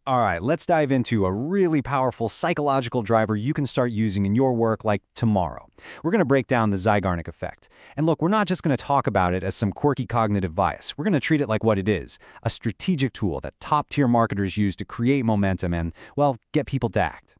All right, let's dive into a really powerful psychological driver you can start using in your work like tomorrow. We're going to break down the Zeigarnik effect. And look, we're not just going to talk about it as some quirky cognitive bias. We're going to treat it like what it is, a strategic tool that top-tier marketers use to create momentum and, well, get people to act.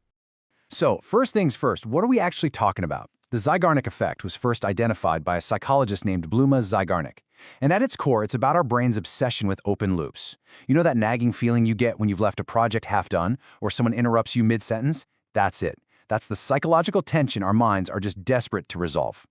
So, first things first, what are we actually talking about? The Zeigarnik effect was first identified by a psychologist named Bluma Zeigarnik. And at its core, it's about our brain's obsession with open loops. You know that nagging feeling you get when you've left a project half done, or someone interrupts you mid-sentence? That's it. That's the psychological tension our minds are just desperate to resolve.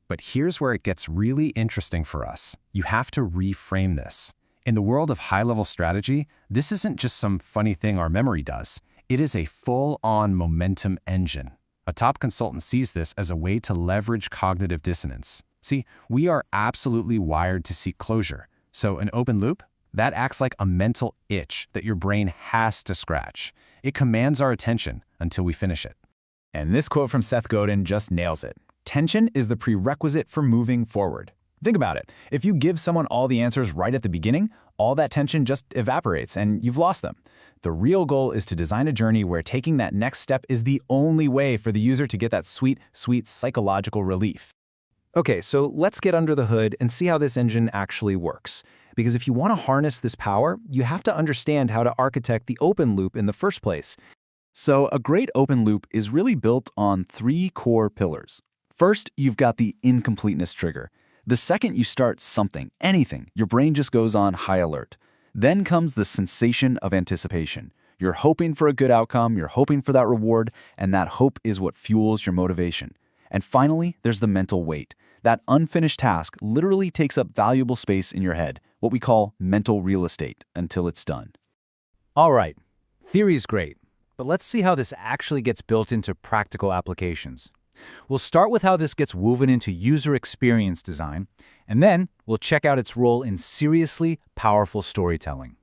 But here's where it gets really interesting for us. You have to reframe this. In the world of high-level strategy, this isn't just some funny thing our memory does. It is a full-on momentum engine. A top consultant sees this as a way to leverage cognitive dissonance. See, we are absolutely wired to seek closure. So an open loop, that acts like a mental itch that your brain has to scratch. It commands our attention until we finish it. And this quote from Seth Godin just nails it. Tension is the prerequisite for moving forward. Think about it. If you give someone all the answers right at the beginning, all that tension just evaporates and you've lost them. The real goal is to design a journey where taking that next step is the only way for the user to get that sweet, sweet psychological relief. Okay, so let's get under the hood and see how this engine actually works. Because if you want to harness this power, you have to understand how to architect the open loop in the first place. So a great open loop is really built on three core pillars. First, you've got the incompleteness trigger. The second you start something, anything, your brain just goes on high alert. Then comes the sensation of anticipation. You're hoping for a good outcome, you're hoping for that reward, and that hope is what fuels your motivation. And finally, there's the mental weight. That unfinished task literally takes up valuable space in your head, what we call mental real estate, until it's done. All right, theory's great, but let's see how this actually gets built into practical applications. We'll start with how this gets woven into user experience design, and then we'll check out its role in seriously powerful storytelling.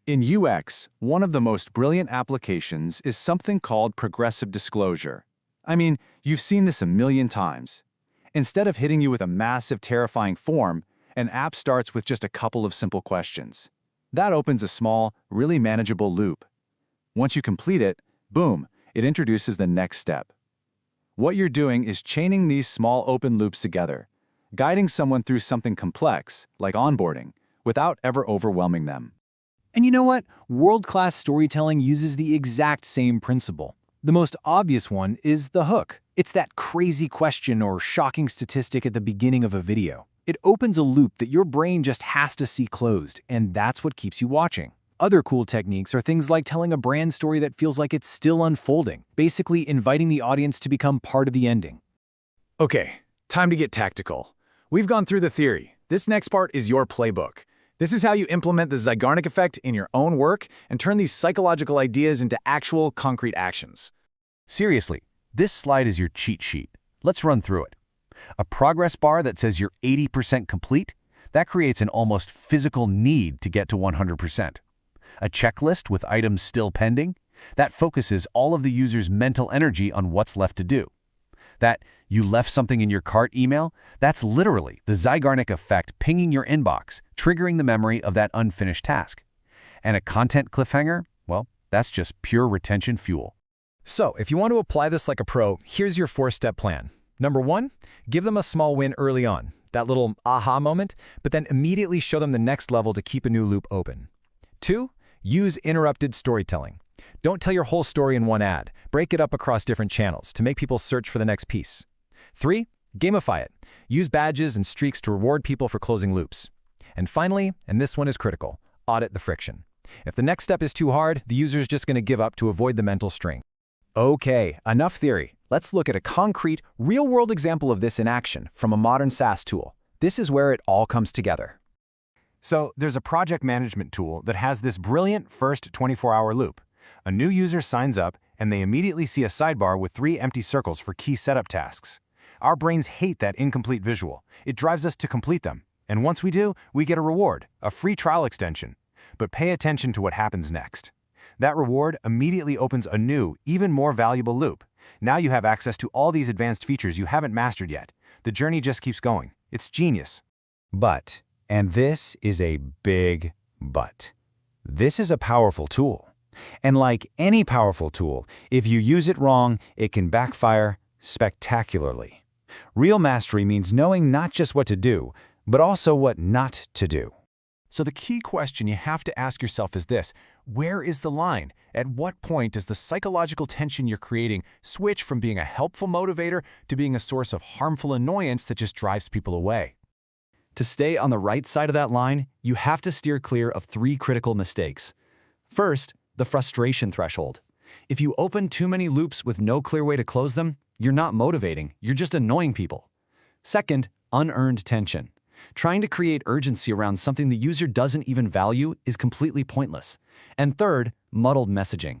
In UX, one of the most brilliant applications is something called progressive disclosure. I mean, you've seen this a million times. Instead of hitting you with a massive, terrifying form, an app starts with just a couple of simple questions. That opens a small, really manageable loop. Once you complete it, boom, it introduces the next step. What you're doing is chaining these small open loops together, guiding someone through something complex, like onboarding, without ever overwhelming them. And you know what? World-class storytelling uses the exact same principle. The most obvious one is the hook. It's that crazy question or shocking statistic at the beginning of a video. It opens a loop that your brain just has to see closed, and that's what keeps you watching. Other cool techniques are things like telling a brand story that feels like it's still unfolding, basically inviting the audience to become part of the ending. Okay, time to get tactical. We've gone through the theory. This next part is your playbook. This is how you implement the Zeigarnik effect in your own work and turn these psychological ideas into actual, concrete actions. Seriously, this slide is your cheat sheet. Let's run through it. A progress bar that says you're 80% complete, that creates an almost physical need to get to 100%. A checklist with items still pending, that focuses all of the user's mental energy on what's left to do. That you left something in your cart email, that's literally the Zeigarnik effect pinging your inbox, triggering the memory of that unfinished task. And a content cliffhanger, well, that's just pure retention fuel. So, if you want to apply this like a pro, here's your 4-step plan. Number 1, give them a small win early on, that little aha moment, but then immediately show them the next level to keep a new loop open. 2, use interrupted storytelling. Don't tell your whole story in one ad. Break it up across different channels to make people search for the next piece. 3, gamify it. Use badges and streaks to reward people for closing loops. And finally, and this one is critical, audit the friction. If the next step is too hard, the user's just going to give up to avoid the mental strain. Okay, enough theory. Let's look at a concrete, real-world example of this in action from a modern SaaS tool. This is where it all comes together. So there's a project management tool that has this brilliant first 24-hour loop. A new user signs up, and they immediately see a sidebar with 3 empty circles for key setup tasks. Our brains hate that incomplete visual. It drives us to complete them. And once we do, we get a reward, a free trial extension. But pay attention to what happens next. That reward immediately opens a new, even more valuable loop. Now you have access to all these advanced features you haven't mastered yet. The journey just keeps going. It's genius. But, and this is a big but, this is a powerful tool. And like any powerful tool, if you use it wrong, it can backfire spectacularly. Real mastery means knowing not just what to do, but also what not to do. So the key question you have to ask yourself is this: where is the line? At what point does the psychological tension you're creating switch from being a helpful motivator to being a source of harmful annoyance that just drives people away? To stay on the right side of that line, you have to steer clear of 3 critical mistakes. First, the frustration threshold. If you open too many loops with no clear way to close them, you're not motivating, you're just annoying people. Second, unearned tension. Trying to create urgency around something the user doesn't even value is completely pointless. And third, muddled messaging.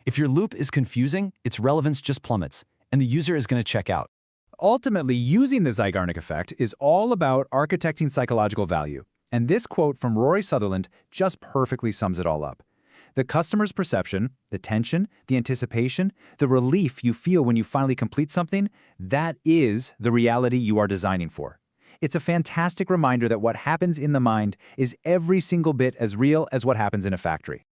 If your loop is confusing, its relevance just plummets, and the user is going to check out. Ultimately, using the Zeigarnik effect is all about architecting psychological value. And this quote from Rory Sutherland just perfectly sums it all up. The customer's perception, the tension, the anticipation, the relief you feel when you finally complete something, that is the reality you are designing for. It's a fantastic reminder that what happens in the mind is every single bit as real as what happens in a factory.